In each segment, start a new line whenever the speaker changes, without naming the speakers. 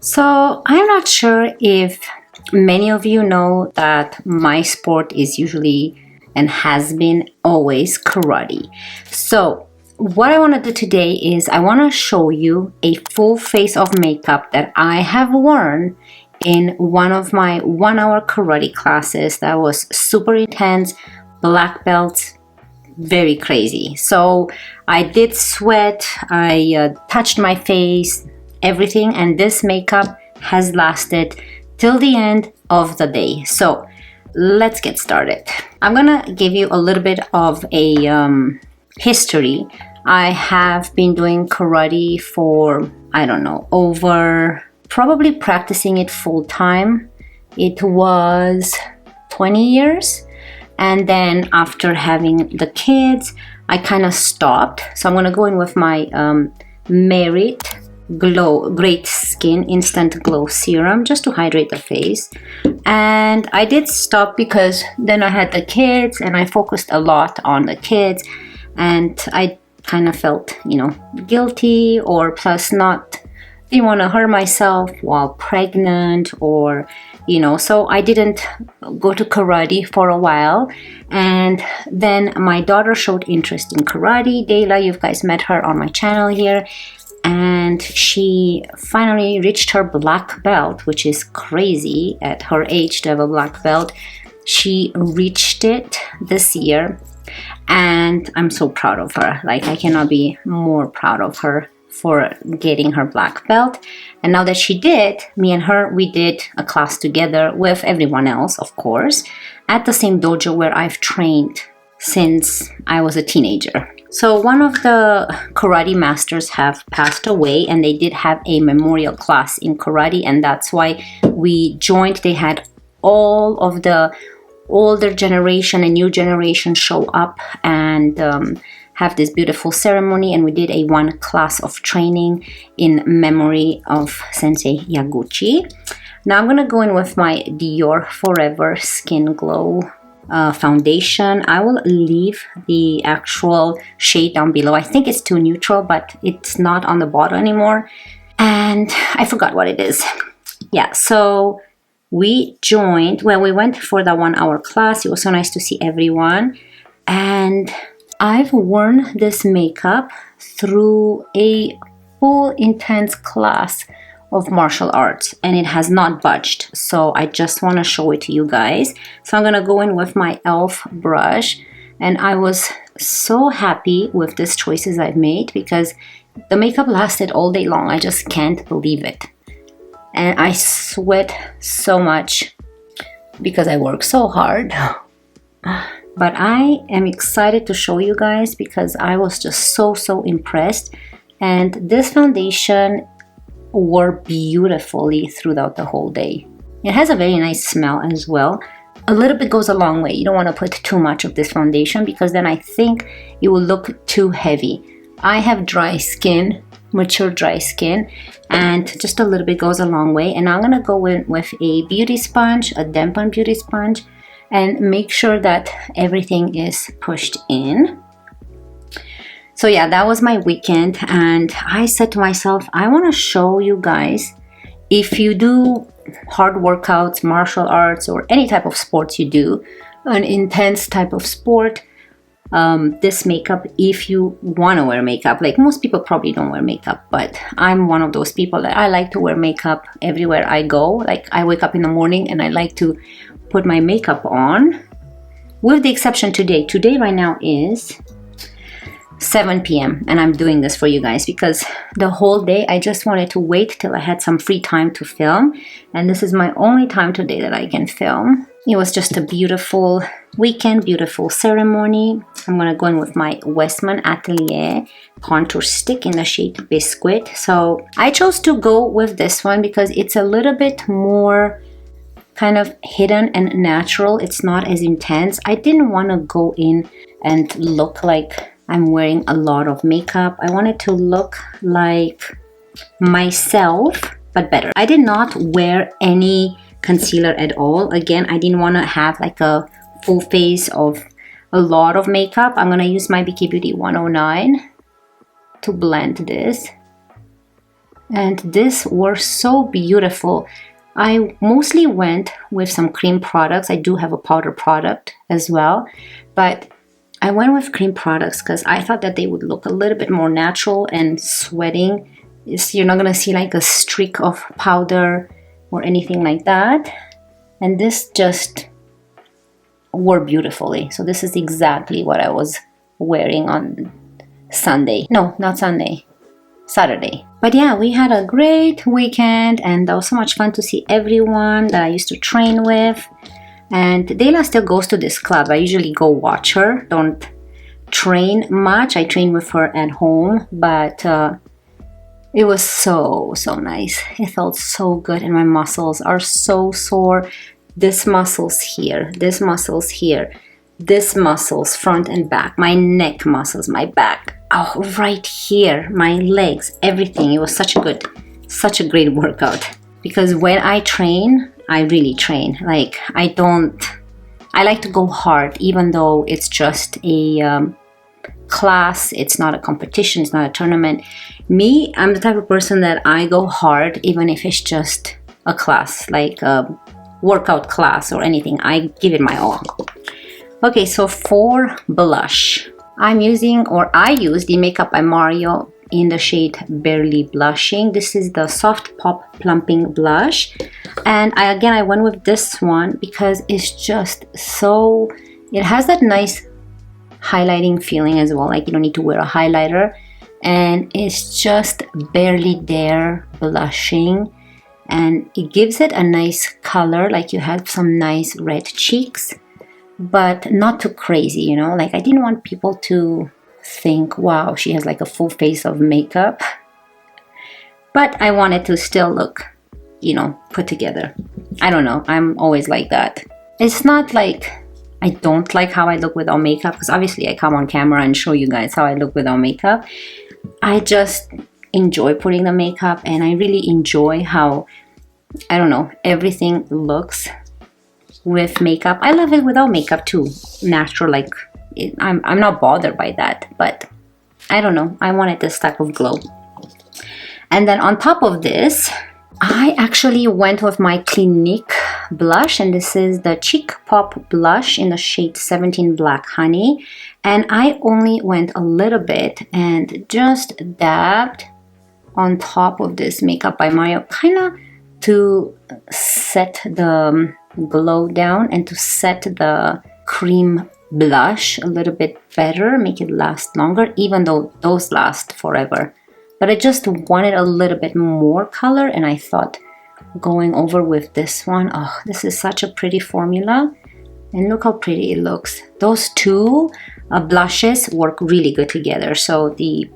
So I'm not sure if many of you know that my sport is usually and has been always karate. So what I want to do today is I want to show you a full face of makeup that I have worn in one of my 1 hour karate classes that was super intense, black belts, very crazy. So I did sweat, I touched my face, everything, and this makeup has lasted till the end of the day. So let's get started. I'm gonna give you a little bit of a history. I have been doing karate for, I don't know, over probably practicing it full time. It was 20 years. And then after having the kids, I kind of stopped. So I'm gonna go in with my Merit Great Skin Instant Glow Serum just to hydrate the face. And I did stop because then I had the kids and I focused a lot on the kids. And I kind of felt, guilty, or plus didn't want to hurt myself while pregnant, or so I didn't go to karate for a while. And then my daughter showed interest in karate. Dayla, you guys met her on my channel here, and she finally reached her black belt, which is crazy at her age to have a black belt. She reached it this year, and I'm so proud of her. Like, I cannot be more proud of her for getting her black belt. And now that she did, me and her, we did a class together with everyone else, of course, at the same dojo where I've trained since I was a teenager. So one of the karate masters have passed away, and they did have a memorial class in karate, and that's why we joined. They had all of the older generation and new generation show up and have this beautiful ceremony, and we did a 1 class of training in memory of Sensei Yaguchi. Now I'm gonna go in with my Dior Forever Skin Glow foundation. I will leave the actual shade down below. I think it's too neutral, but it's not on the bottle anymore. And I forgot what it is. Yeah, so we went for the 1 hour class. It was so nice to see everyone. And I've worn this makeup through a full intense class of martial arts, and it has not budged. So I just want to show it to you guys. So I'm gonna go in with my e.l.f. brush, and I was so happy with these choices I've made because the makeup lasted all day long. I just can't believe it. And I sweat so much because I work so hard. But I am excited to show you guys because I was just so impressed. And this foundation wore beautifully throughout the whole day. It has a very nice smell as well. A little bit goes a long way. You don't want to put too much of this foundation because then I think it will look too heavy. I have dry skin, mature dry skin, and just a little bit goes a long way. And I'm gonna go in with a beauty sponge, a dampened beauty sponge, and make sure that everything is pushed in. So yeah, that was my weekend, and I said to myself, I want to show you guys, if you do hard workouts, martial arts, or any type of sports you do, an intense type of sport, this makeup, if you want to wear makeup, like most people probably don't wear makeup, but I'm one of those people that I like to wear makeup everywhere I go. Like, I wake up in the morning and I like to put my makeup on, with the exception today. Today right now is 7 p.m. and I'm doing this for you guys because the whole day I just wanted to wait till I had some free time to film, and this is my only time today that I can film. It was just a beautiful weekend, beautiful ceremony. I'm gonna go in with my Westman Atelier contour stick in the shade Biscuit. So I chose to go with this one because it's a little bit more kind of hidden and natural. It's not as intense. I didn't want to go in and look like I'm wearing a lot of makeup. I wanted to look like myself, but better. I did not wear any concealer at all. Again, I didn't want to have like a full face of a lot of makeup. I'm going to use my BK Beauty 109 to blend this. And these were so beautiful. I mostly went with some cream products. I do have a powder product as well, but I went with cream products because I thought that they would look a little bit more natural, and sweating is, you're not gonna see like a streak of powder or anything like that. And this just wore beautifully. So this is exactly what I was wearing on Sunday. No, not Sunday, Saturday. But yeah, we had a great weekend, and that was so much fun to see everyone that I used to train with. And Dela still goes to this club. I usually go watch her, don't train much. I train with her at home, but it was so nice. It felt so good, and my muscles are so sore. This muscles here, this muscles here, this muscles front and back, my neck muscles, my back, oh, right here, my legs, everything. It was such a great workout. Because when I train, I really train. Like, I like to go hard, even though it's just a class. It's not a competition, it's not a tournament. Me, I'm the type of person that I go hard, even if it's just a class, like a workout class or anything. I give it my all. Okay, so for blush, I use the Makeup by Mario in the shade Barely Blushing. This is the Soft Pop Plumping Blush, and I went with this one because it's just so, it has that nice highlighting feeling as well, like you don't need to wear a highlighter, and it's just barely there blushing, and it gives it a nice color, like you have some nice red cheeks, but not too crazy, you know. Like, I didn't want people to think, wow, she has like a full face of makeup, but I wanted to still look, you know, put together. I don't know, I'm always like that. It's not like I don't like how I look without makeup, because obviously I come on camera and show you guys how I look without makeup. I just enjoy putting the makeup, and I really enjoy how, I don't know, everything looks with makeup. I love it without makeup too, natural, like I'm not bothered by that, but I don't know, I wanted this type of glow. And then on top of this, I actually went with my Clinique blush, and this is the Cheek Pop blush in the shade 17 Black Honey, and I only went a little bit and just dabbed on top of this Makeup by Mario, kind of to set the glow down and to set the cream blush a little bit better, make it last longer, even though those last forever. But I just wanted a little bit more color, and I thought going over with this one, oh, this is such a pretty formula, and look how pretty it looks. Those two blushes work really good together. So the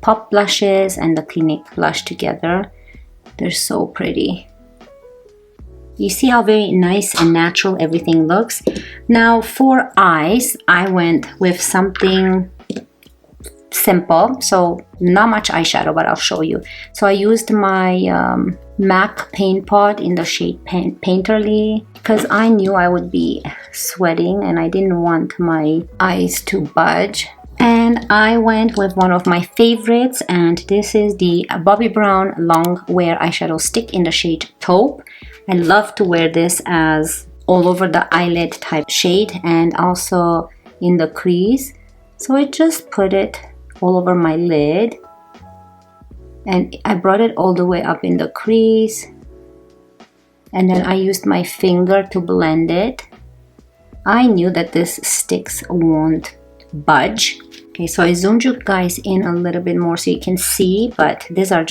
Pop blushes and the Clinique blush together, they're so pretty. You see how very nice and natural everything looks. Now for eyes, I went with something simple, so not much eyeshadow, but I'll show you. So I used my MAC paint pot in the shade Painterly, because I knew I would be sweating and I didn't want my eyes to budge. And I went with one of my favorites, and this is the Bobbi Brown Long Wear Eyeshadow Stick in the shade Taupe. I love to wear this as all over the eyelid type shade and also in the crease. So I just put it all over my lid, and I brought it all the way up in the crease, and then I used my finger to blend it. I knew that this sticks won't budge. Okay, so I zoomed you guys in a little bit more so you can see, but these are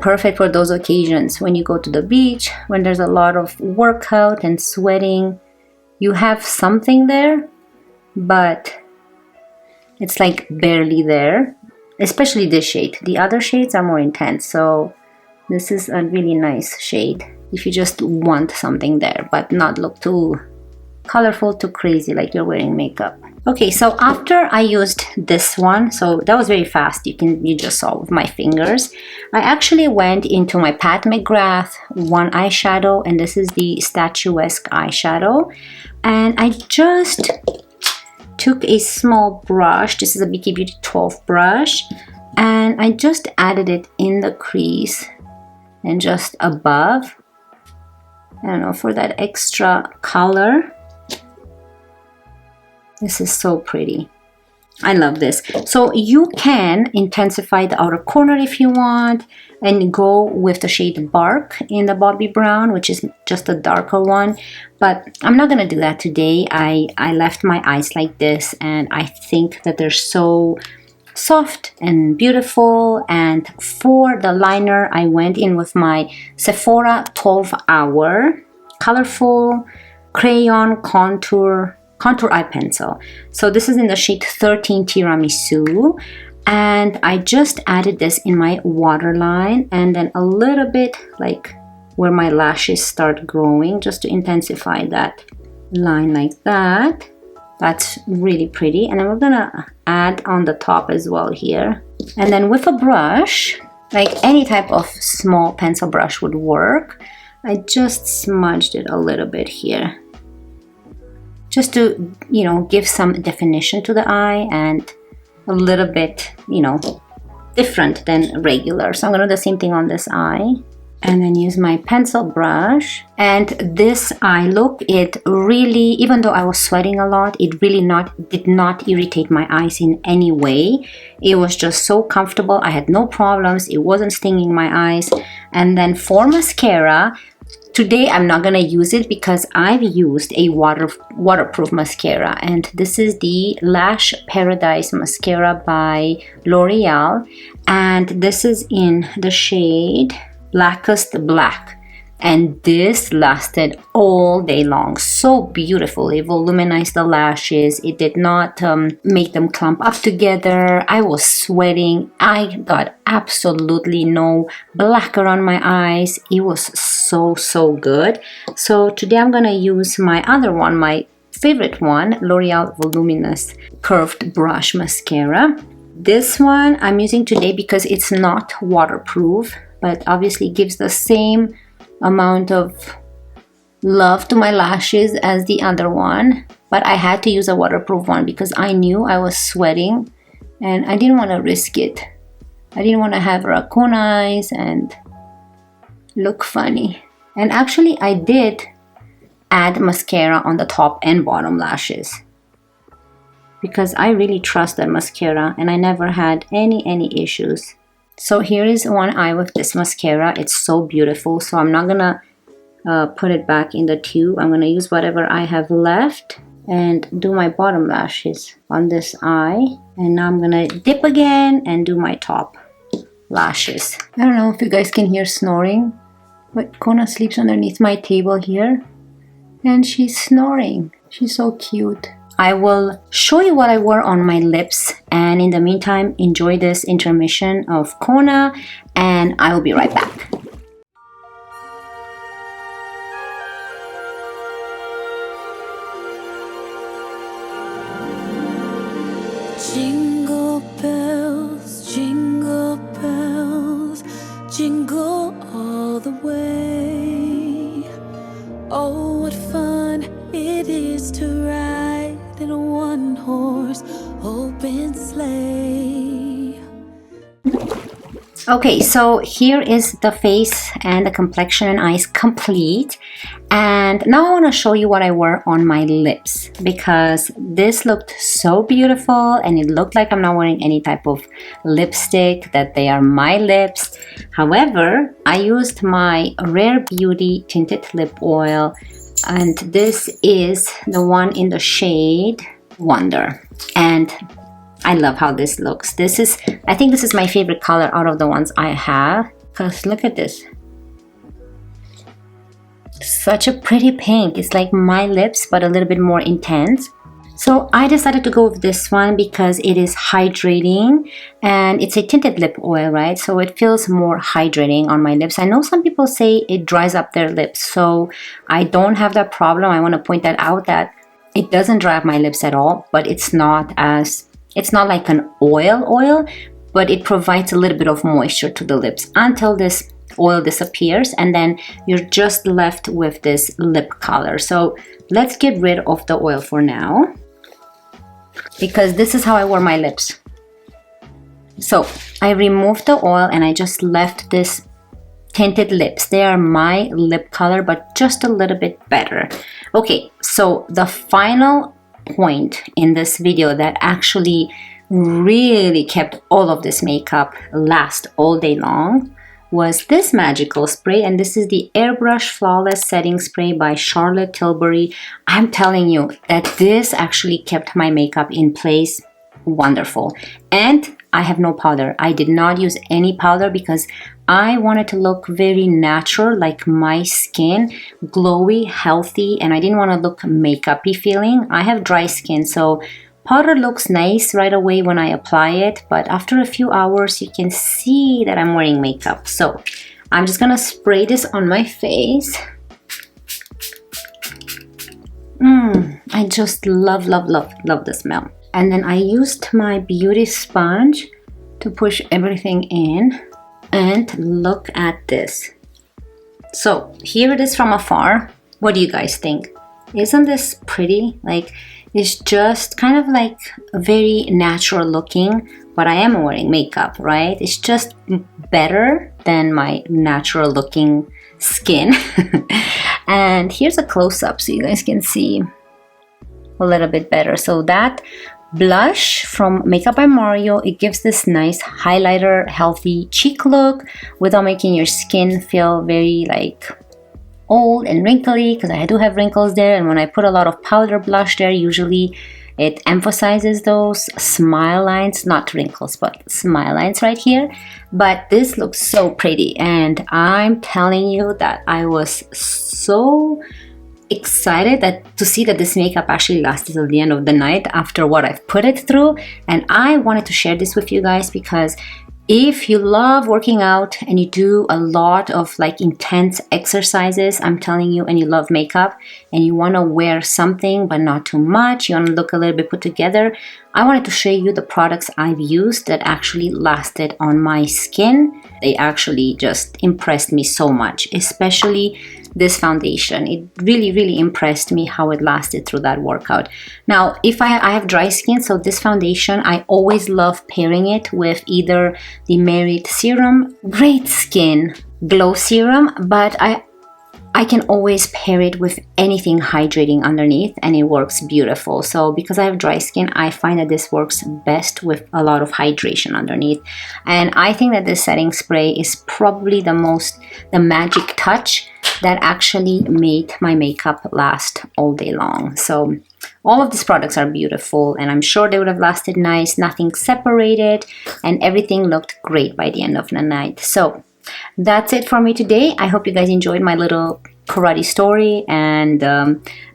perfect for those occasions when you go to the beach, when there's a lot of workout and sweating. You have something there, but it's like barely there, especially this shade. The other shades are more intense, so this is a really nice shade if you just want something there, but not look too colorful, too crazy like you're wearing makeup. Okay, so after I used this one, so that was very fast, you just saw with my fingers. I actually went into my Pat McGrath one eyeshadow, and this is the Statuesque eyeshadow, and I just took a small brush. This is a BK Beauty 12 brush, And I just added it in the crease and just above, I don't know, for that extra color. This is so pretty. I love this. So you can intensify the outer corner if you want and go with the shade Bark in the Bobbi Brown, which is just a darker one. But I'm not going to do that today. I left my eyes like this, and I think that they're so soft and beautiful. And for the liner, I went in with my Sephora 12 Hour Colorful Crayon Contour Eye Pencil. So this is in the shade 13 Tiramisu, and I just added this in my waterline and then a little bit like where my lashes start growing, just to intensify that line like that. That's really pretty. And then we're gonna add on the top as well here. And then with a brush, like any type of small pencil brush would work, I just smudged it a little bit here, just to, you know, give some definition to the eye and a little bit, you know, different than regular. So I'm gonna do the same thing on this eye, and then use my pencil brush. And this eye look, it really, even though I was sweating a lot, it really did not irritate my eyes in any way. It was just so comfortable. I had no problems. It wasn't stinging my eyes. And then for mascara, today I'm not gonna use it because I've used a waterproof mascara, and this is the Lash Paradise mascara by L'Oreal, and this is in the shade Blackest Black, and this lasted all day long. So beautiful. It voluminized the lashes. It did not make them clump up together. I was sweating. I got absolutely no black around my eyes. It was so good. So today I'm gonna use my other one, my favorite one, L'Oreal Voluminous Curved Brush Mascara. This one I'm using today because it's not waterproof, but obviously gives the same amount of love to my lashes as the other one. But I had to use a waterproof one because I knew I was sweating and I didn't want to risk it. I didn't want to have raccoon eyes and look funny. And actually I did add mascara on the top and bottom lashes because I really trust that mascara and I never had any issues. So here is one eye with this mascara. It's so beautiful. So I'm not gonna put it back in the tube. I'm gonna use whatever I have left and do my bottom lashes on this eye. And now I'm gonna dip again and do my top lashes. I don't know if you guys can hear snoring, but Kona sleeps underneath my table here and she's snoring. She's so cute. I will show you what I wore on my lips, and in the meantime, enjoy this intermission of Kona, and I will be right back.
Jingle bells, jingle all the way. Oh, what fun it is to ride in a one-horse open sleigh.
Okay, so here is the face and the complexion and eyes complete. And now I want to show you what I wore on my lips, because this looked so beautiful and it looked like I'm not wearing any type of lipstick, that they are my lips. However, I used my Rare Beauty Tinted Lip Oil, and this is the one in the shade Wonder. And I love how this looks. I think this is my favorite color out of the ones I have, because look at this. Such a pretty pink. It's like my lips, but a little bit more intense. So I decided to go with this one because it is hydrating and it's a tinted lip oil, right? So it feels more hydrating on my lips. I know some people say it dries up their lips, so I don't have that problem. I want to point that out, that it doesn't dry up my lips at all, but it's not like an oil, but it provides a little bit of moisture to the lips until this oil disappears, and then you're just left with this lip color. So let's get rid of the oil for now, because this is how I wore my lips. So I removed the oil and I just left this tinted lips. They are my lip color, but just a little bit better. Okay, so the final point in this video that actually really kept all of this makeup last all day long was this magical spray, and this is the Airbrush Flawless Setting Spray by Charlotte Tilbury. I'm telling you that this actually kept my makeup in place wonderful. And I have no powder. I did not use any powder because I wanted to look very natural, like my skin, glowy, healthy, and I didn't want to look makeup-y feeling. I have dry skin, so powder looks nice right away when I apply it, but after a few hours, you can see that I'm wearing makeup. So I'm just gonna spray this on my face. I just love, love, love, love the smell. And then I used my beauty sponge to push everything in. And look at this. So here it is from afar. What do you guys think? Isn't this pretty? Like, it's just kind of like very natural looking, but I am wearing makeup, right? It's just better than my natural looking skin. And here's a close-up so you guys can see a little bit better. So that blush from Makeup by Mario, it gives this nice highlighter, healthy cheek look without making your skin feel very like old and wrinkly, because I do have wrinkles there, and when I put a lot of powder blush there, usually it emphasizes those smile lines, not wrinkles, but smile lines right here. But this looks so pretty, and I'm telling you that I was so excited to see that this makeup actually lasted till the end of the night after what I've put it through. And I wanted to share this with you guys because if you love working out and you do a lot of like intense exercises, I'm telling you, and you love makeup and you want to wear something but not too much, you want to look a little bit put together, I wanted to show you the products I've used that actually lasted on my skin. They actually just impressed me so much, especially this foundation. It really, really impressed me how it lasted through that workout. Now, if I have dry skin, so this foundation, I always love pairing it with either the Merit Serum Great Skin Glow Serum, but I can always pair it with anything hydrating underneath and it works beautiful. So because I have dry skin, I find that this works best with a lot of hydration underneath. And I think that this setting spray is probably the magic touch that actually made my makeup last all day long. So all of these products are beautiful and I'm sure they would have lasted nice, nothing separated, and everything looked great by the end of the night. So that's it for me today. I hope you guys enjoyed my little karate story and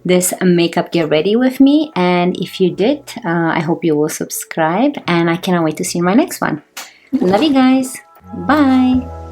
this makeup get ready with me. And if you did, I hope you will subscribe and I cannot wait to see you in my next one. Love you guys. Bye.